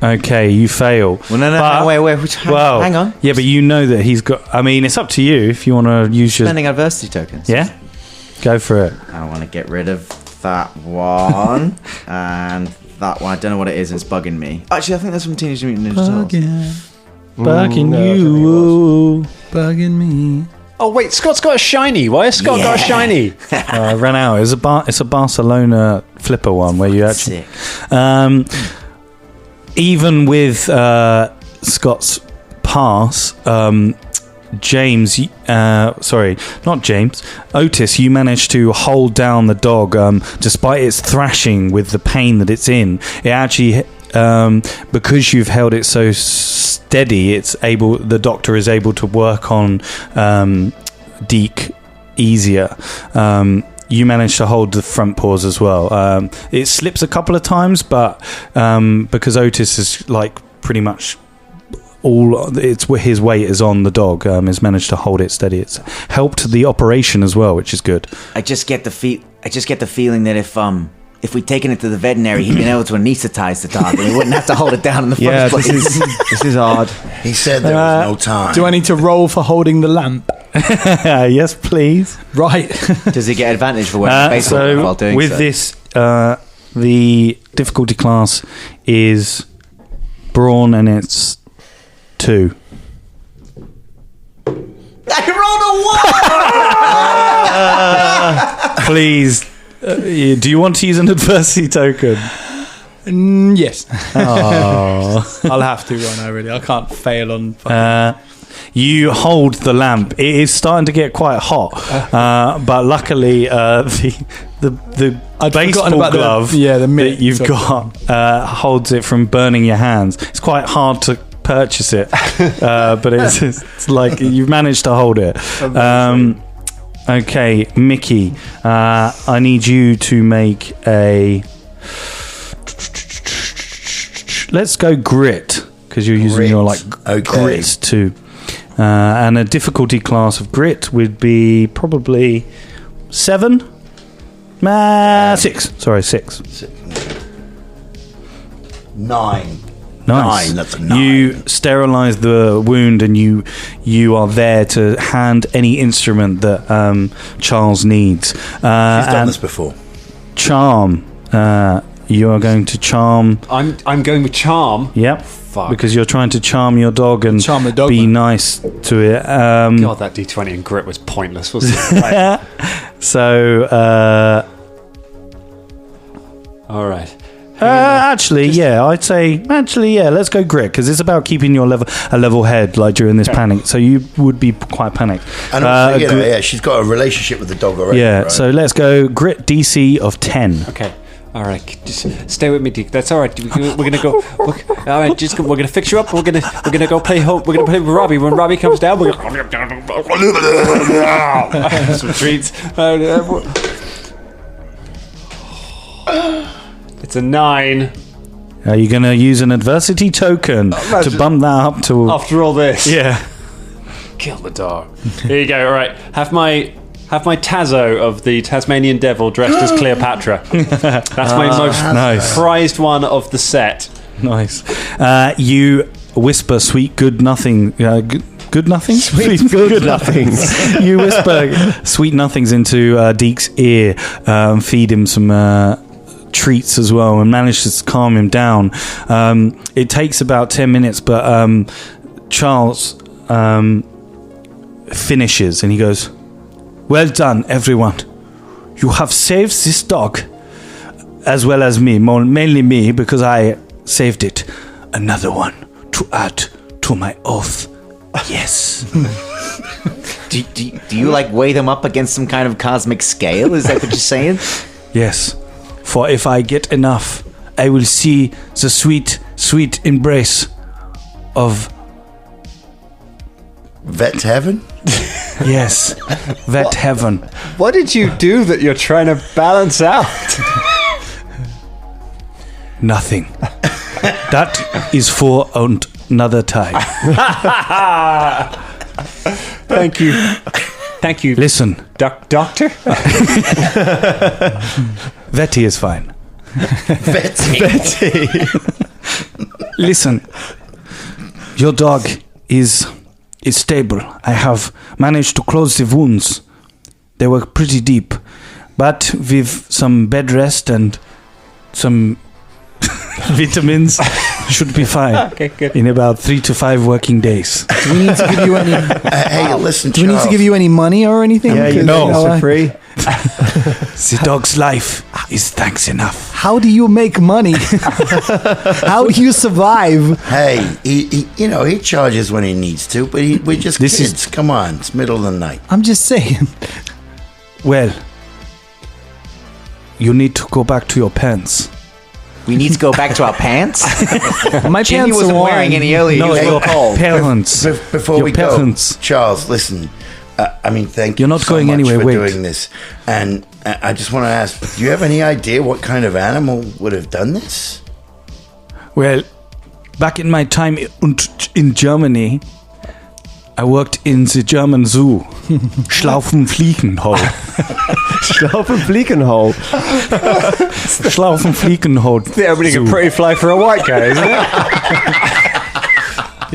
Okay, you fail. Well, no, But- wait. Well, hang on. Yeah, but you know that he's got. I mean, it's up to you if you want to use your. Spending adversity tokens. Yeah? Go for it. I want to get rid of that one and that one. I don't know what it is. It's bugging me. Actually, I think that's from Teenage Mutant Ninja Turtles. Bugging no, I don't you. Bugging me. Oh wait, Scott's got a shiny. Why has Scott got a shiny? I ran out. It's a Barcelona flipper one where you actually. Sick. Even with Scott's pass, James, sorry, not James, Otis, you managed to hold down the dog despite its thrashing with the pain that it's in. It actually, because you've held it so steady, the doctor is able to work on Deke easier. You managed to hold the front paws as well. It slips a couple of times, but because Otis is pretty much his weight is on the dog. Has managed to hold it steady. It's helped the operation as well, which is good. I just get the feeling that if we'd taken it to the veterinary, he'd been able to anesthetize the dog, and we wouldn't have to hold it down in the first place. This is odd. He said there was no time. Do I need to roll for holding the lamp? Yes, please. Right. Does he get advantage for wearing a baseball glove while doing with so? this, the difficulty class is brawn, and it's 2. I rolled a 1! Please, do you want to use an adversity token? Yes. Oh. I'll have to, won't I, really? I can't fail on... You hold the lamp. It is starting to get quite hot, but luckily the baseball glove that you've got holds it from burning your hands. It's quite hard to purchase it, but it's like you've managed to hold it. Okay, Mickey, I need you to make a... Let's go grit, because you're using your grit too. And a difficulty class of grit would be probably 7? 6. Sorry, 6. 9. Nice. 9, that's a 9. You sterilise the wound, and you are there to hand any instrument that Charles needs. He's done this before. Charm. You are going to charm. I'm going with charm. Yep. Fuck. Because you're trying to charm your dog and Charm the dog, be man. nice to it. God, that D20 and grit was pointless, wasn't it? Right. So, All right. I'd say let's go grit, because it's about keeping your level head like during this panic. So you would be quite panicked. And also, she's got a relationship with the dog already. Yeah, right? so let's go grit DC of 10. Okay. All right, just stay with me, Deke. That's all right. We're gonna go. All right, we're gonna fix you up. We're gonna go play home. We're gonna play with Robbie. When Robbie comes down, we're gonna some treats. It's a 9. Are you going to use an adversity token to bump that up to... After all this, Yeah. kill the dog. Here you go. All right, have my Tazo of the Tasmanian Devil dressed as Cleopatra. That's my most nice. prized one of the set. Nice. You whisper sweet good nothing... good nothing? Sweet good nothings. You whisper sweet nothings into Deke's ear, feed him some... treats as well, and manage to calm him down. It takes about 10 minutes, but Charles finishes, and he goes, "Well done, everyone. You have saved this dog, as well as me, mainly me, because I saved it. Another one to add to my oath. Yes." Do you weigh them up against some kind of cosmic scale? Is that what you're saying? Yes. For if I get enough, I will see the sweet, sweet embrace of... Vet heaven? Yes, vet heaven. What did you do that you're trying to balance out? Nothing. That is for another time. Thank you. Thank you. Listen, Doctor? Vetty is fine. Betty. Listen, your dog is stable. I have managed to close the wounds. They were pretty deep, but with some bed rest and some vitamins, should be fine. Okay, good. In about 3 to 5 working days. Do we need to give you any... Hey, listen, Do we need to give you any money or anything? Yeah, you 'Cause, know, you know, for free. The dog's life is thanks enough. how do you make money? How do you survive? Hey, he charges when he needs to, but we're just kids. Come on, it's middle of the night. I'm just saying. Well, you need to go back to your pants. We need to go back to our pants? My Jimmy pants wasn't are wearing any earlier. No, He was a your little cold. parents. Before Your we parents. go, Charles, listen. Thank you. You're not so going much anywhere, for wait. doing this. And I just want to ask: do you have any idea what kind of animal would have done this? Well, back in my time in Germany, I worked in the German zoo. Schlaufenfliegenhol. Schlaufenfliegenhol. Schlaufenfliegenhol. The opening a pretty fly for a white guy, isn't it?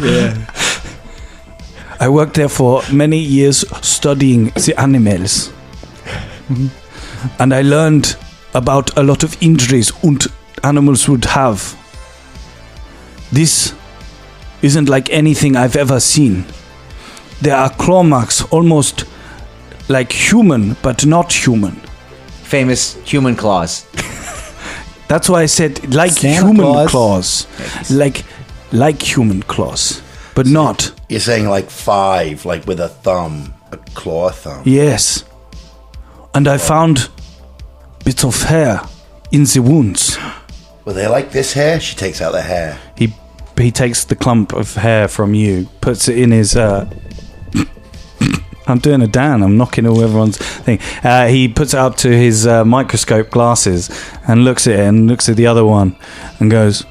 Yeah. I worked there for many years studying the animals. And I learned about a lot of injuries animals would have. This isn't like anything I've ever seen. There are claw marks almost like human, but not human. Famous human claws. That's why I said like Santa human Claus. claws. Like human claws, but not. You're saying like 5, like with a thumb, a claw thumb. Yes. And I found bits of hair in the wounds. Were they like this hair? She takes out the hair. He takes the clump of hair from you, puts it in his... I'm doing a Dan. I'm knocking all everyone's thing. He puts it up to his microscope glasses and looks at it and looks at the other one and goes,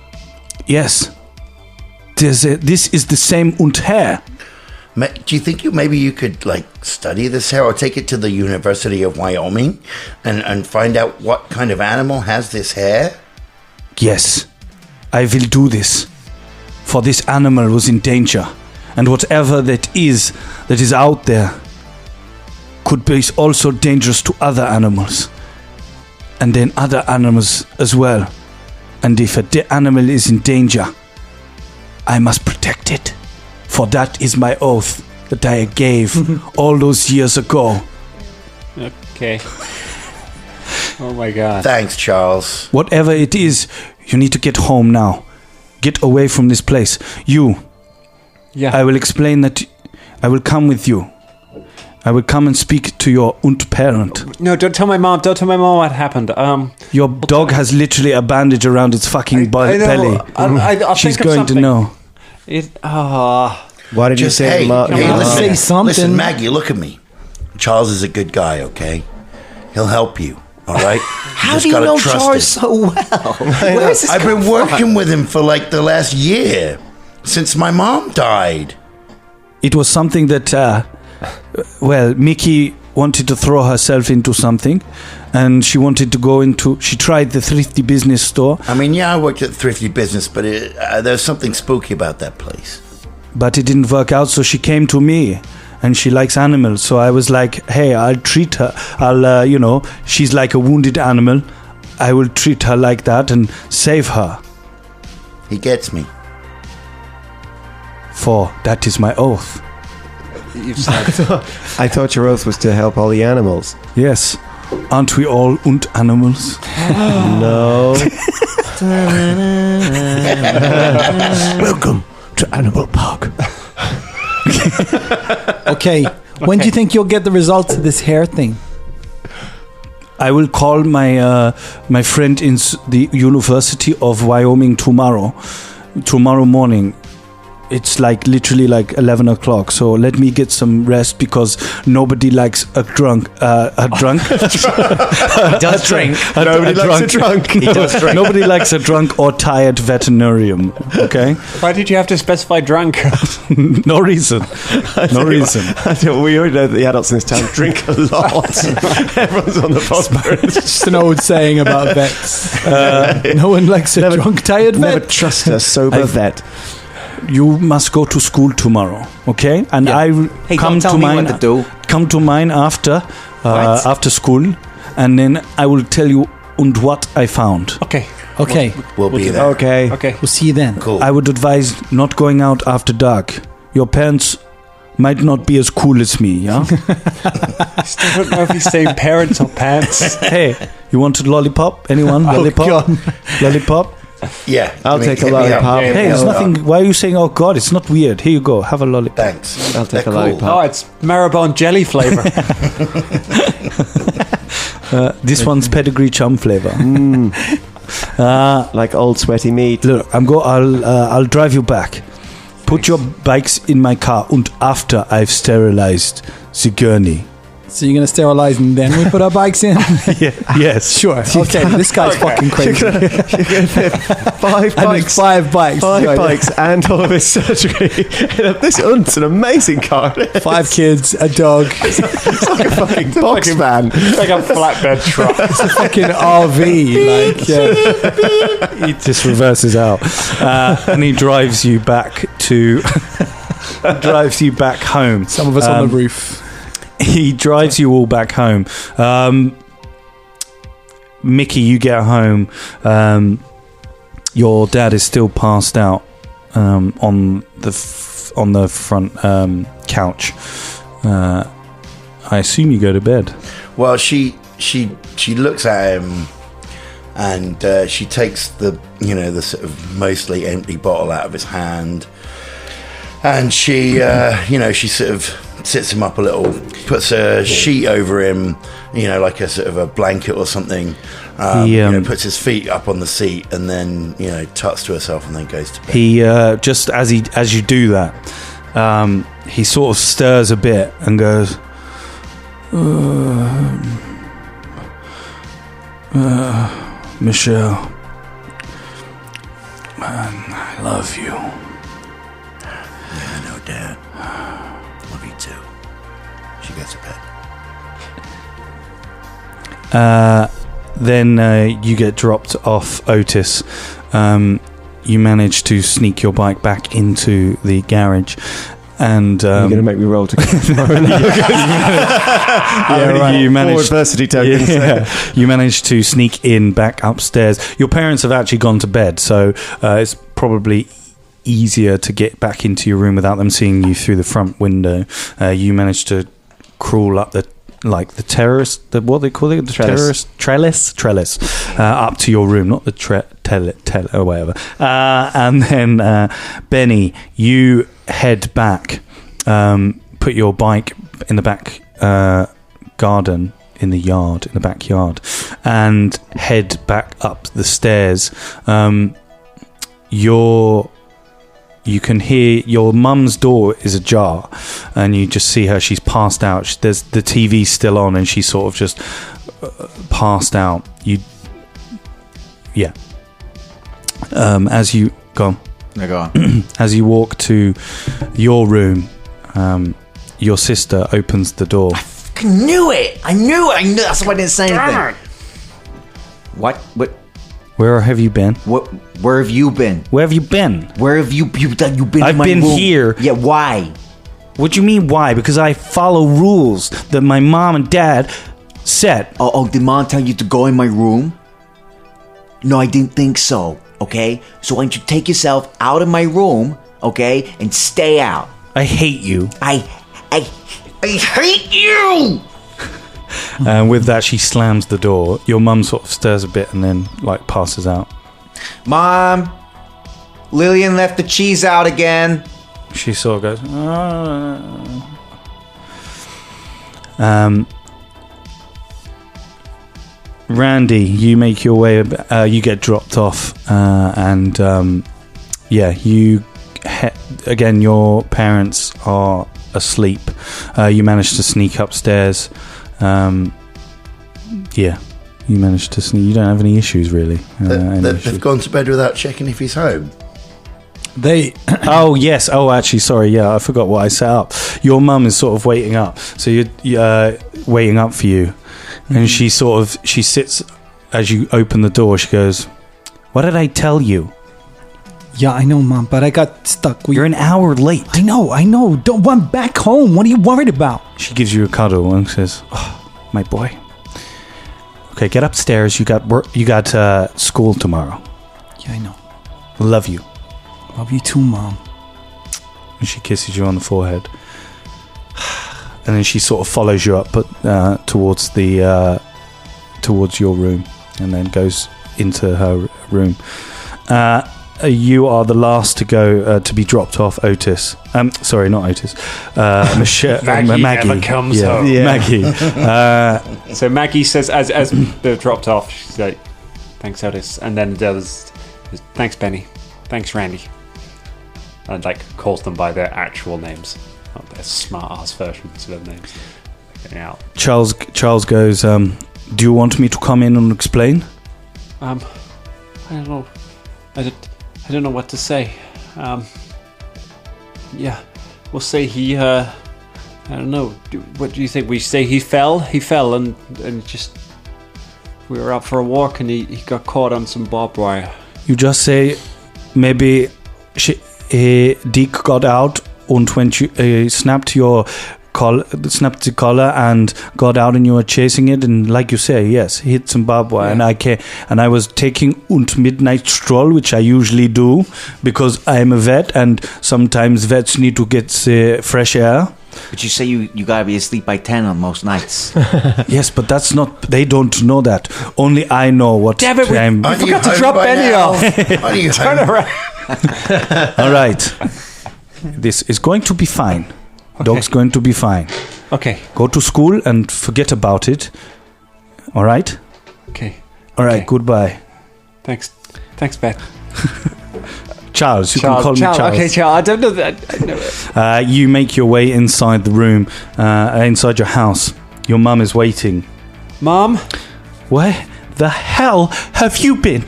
yes, this is the same hair. Do you think maybe you could like study this hair or take it to the University of Wyoming and find out what kind of animal has this hair? Yes, I will do this. For this animal was in danger. And whatever that is out there could be also dangerous to other animals. And then other animals as well. And if a animal is in danger, I must protect it. For that is my oath that I gave all those years ago. Okay. Oh my God. Thanks, Charles. Whatever it is, you need to get home now. Get away from this place. Yeah. I will explain that I will come with you. I will come and speak to your parent. No, don't tell my mom. Don't tell my mom what happened. Your dog has literally a bandage around its fucking belly. I'll She's think of going to something. know. Why did Just you say hey, Ma- hey, Ma- listen, Say something. listen, Maggie, look at me. Charles is a good guy, okay? He'll help you, all right? How just do you gotta know trust Charles him. so well? Where's this I've been come working from? with him for like the last year, since my mom died. It was something that, Mickey wanted to throw herself into something. And she wanted to go into... She tried the Thrifty Business Store. I mean, yeah, I worked at Thrifty Business, but there's something spooky about that place. But it didn't work out, so she came to me. And she likes animals. So I was like, hey, I'll treat her. She's like a wounded animal. I will treat her like that and save her. He gets me. For that is my oath. I thought your oath was to help all the animals. Yes. Aren't we all animals? No. Welcome to Animal Park. Okay, when do you think you'll get the results of this hair thing? I will call my my friend in the University of Wyoming tomorrow morning. It's like literally like 11 o'clock. So let me get some rest because nobody likes a drunk. He does drink. Nobody likes a drunk. He does drink. Nobody likes a drunk or tired veterinarian. Okay, Why did you have to specify drunk? no reason. No reason. We already know that the adults in this town drink a lot. Everyone's on the phosphorus. It's just an old saying about vets. No one likes a drunk, tired Never vet. trust a sober vet. You must go to school tomorrow, okay? And Yeah. I will Hey, come don't tell to me mine. what to do. Come to mine after Right. after school, and then I will tell you what I found. Okay. Okay, We'll be there. Okay. Okay. we'll see you then. Cool. I would advise not going out after dark. Your parents might not be as cool as me, yeah? Still don't know if he's saying parents or pants. Hey, you want a lollipop? Anyone? Lollipop? God. Lollipop? Yeah. I'll hit me- take a hit me up. lollipop. Yeah, Hey, there's nothing. Why are you saying, oh God, it's not weird? Here you go. Have a lollipop. Thanks. I'll take They're a lollipop. Oh, it's Maribon jelly flavor. This one's pedigree chum flavor. Like old sweaty meat. Look, I'll drive you back. Put your bikes in my car and after I've sterilized the gurney. So you're going to sterilize and then we put our bikes in? Yes. Sure. Okay, this guy's fucking crazy. You're gonna fit 5 And bikes. 5 bikes. 5 Right. bikes and all of his surgery. This is an amazing car. 5 kids, a dog. It's like a fucking box van. Like a flatbed truck. It's a fucking RV. Like, yeah. He just reverses out, and he drives you back to home. Some of us on the roof. He drives you all back home. Mickey, you get home. Your dad is still passed out on the front couch. I assume you go to bed. Well, she looks at him, and she takes the sort of mostly empty bottle out of his hand, and she she sort of sits him up a little, puts a sheet over him, like a sort of a blanket or something. Puts his feet up on the seat, and then tucks to herself, and then goes to bed. He just as you do that, he sort of stirs a bit and goes, Michelle, I love you. Yeah, I know, Dad. Love you too. She gets to bed. Then you get dropped off, Otis. You manage to sneak your bike back into the garage, and You're going to make me roll to go tomorrow. You managed. Forward adversity tokens. You managed to sneak in back upstairs. Your parents have actually gone to bed, so it's probably easier to get back into your room without them seeing you through the front window. You managed to crawl up the terrace, what they call it, the trellis, up to your room, not the or whatever. And then Benny, you head back, put your bike in the back garden, in the backyard, and head back up the stairs. You can hear your mum's door is ajar, and you just see her. She's passed out. There's the TV's still on, and she's sort of just passed out. As you go on. No, go on. As you walk to your room, your sister opens the door. I knew it. That's why I didn't say anything. What? Where have you been? Where have you been? Where have you been? Where have you been? I've in my been room? here. Yeah, why? What do you mean, why? Because I follow rules that my mom and dad set. Oh, did mom tell you to go in my room? No, I didn't think so. Okay, so why don't you take yourself out of my room, okay, and stay out? I hate you. I hate you. And with that, she slams the door. Your mum sort of stirs a bit and then passes out. Mom, Lillian left the cheese out again. She sort of goes. Randy, you make your way. You get dropped off, and you again. Your parents are asleep. You manage to sneak upstairs. You managed to sneak. You don't have any issues, really. They've gone to bed without checking if he's home. Oh, yes. Oh, actually, sorry. Yeah, I forgot what I set up. Your mum is sort of waiting up. So you're waiting up for you. And she sits as you open the door. She goes, "What did I tell you?" Yeah, I know, Mom, but I got stuck. You're an hour late. I know. Don't run back home. What are you worried about? She gives you a cuddle and says, "Oh, my boy. Okay, get upstairs. You got work. You got school tomorrow. Yeah, I know. Love you. Love you too, Mom." And she kisses you on the forehead. And then she sort of follows you up, but towards your room, and then goes into her room. You are the last to go to be dropped off, Otis. Sorry, not Otis. Michelle, Maggie never comes home. Yeah. Maggie. So Maggie says, as they're dropped off, she's like, "Thanks, Otis," and then there's, "Thanks, Benny. Thanks, Randy," and calls them by their actual names, not their smart ass versions of their names. getting out. Charles goes, do you want me to come in and explain? I don't know. I don't know what to say. Yeah, we'll say he. I don't know. What do you think? We say he fell. He fell, and just we were out for a walk, and he got caught on some barbed wire. You just say maybe Deke got out and when you snapped the collar and got out and you were chasing it, and like you say, yes, hit some barbed wire, and I was taking midnight stroll, which I usually do because I am a vet and sometimes vets need to get fresh air. But you say you gotta be asleep by 10 on most nights. Yes, but that's not. They don't know that. Only I know what Damn it, time. we forgot to drop Benny off. Turn around. All right, this is going to be fine. Okay. Dog's going to be fine. Okay. Go to school and forget about it. All right? Okay. All right, Okay. goodbye. Thanks, Ben. Charles, you can call me Charles. Okay, Charles. I don't know that. You make your way inside the room, inside your house. Your mum is waiting. Mom, Where the hell have you been?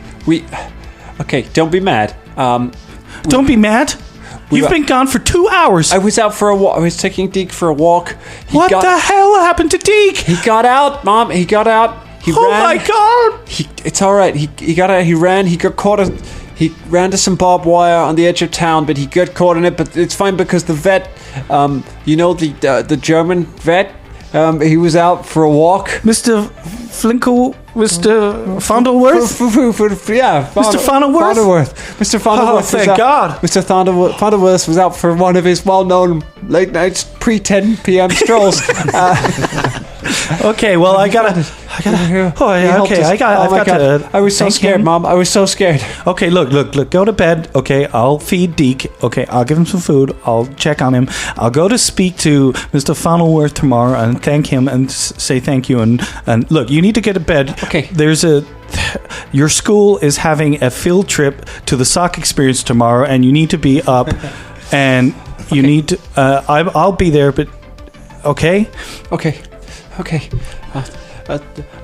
Okay, don't be mad. Don't be mad. You've been gone for 2 hours. I was out for a walk. I was taking Deke for a walk. What the hell happened to Deke? He got out, Mom. He got out. He ran. My God! It's all right. He got out. He ran. He got caught. He ran to some barbed wire on the edge of town, but he got caught in it. But it's fine because the vet, the German vet, he was out for a walk. Mr. Flinkle, Mr. Fondleworth? Yeah, Mr. Fondleworth? Mr. Fondleworth. Oh, thank God. Mr. Fondleworth was out for one of his well-known late night pre-10 p.m. strolls. Okay, well, I gotta. Oh, yeah, okay, I've got to. I was so scared, Mom. I was so scared. Okay, look. Go to bed. Okay, I'll feed Deke. Okay, I'll give him some food. I'll check on him. I'll go to speak to Mr. Fondleworth tomorrow and thank him and say thank you. And look, you need to get to bed. Okay. Your school is having a field trip to the sock experience tomorrow, and you need to be up. And you need to. I'll be there, but okay. Okay.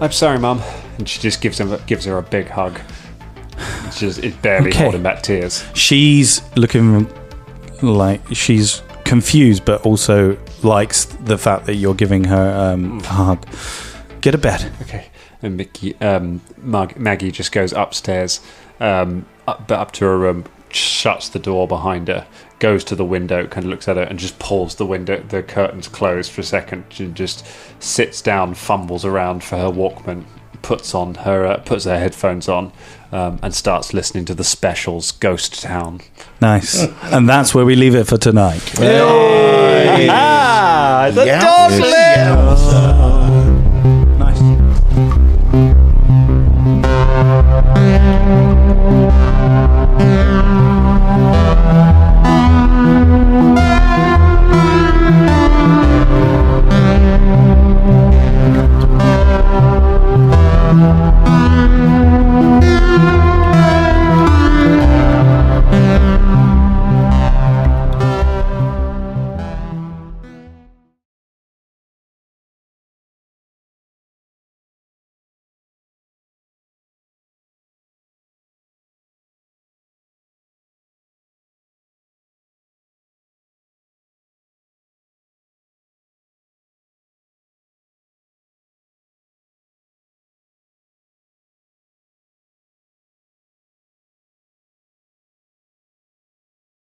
I'm sorry, Mom. And she just gives her a big hug. It's barely holding back tears. She's looking like she's confused, but also likes the fact that you're giving her a hug. Get to bed. Okay. And Maggie just goes upstairs, up to her room, shuts the door behind her, goes to the window, kind of looks at it, and just pulls the curtains closed for a second. She just sits down, fumbles around for her Walkman, puts her headphones on, and starts listening to the Specials' Ghost Town. Nice. And that's where we leave it for tonight. The dog dog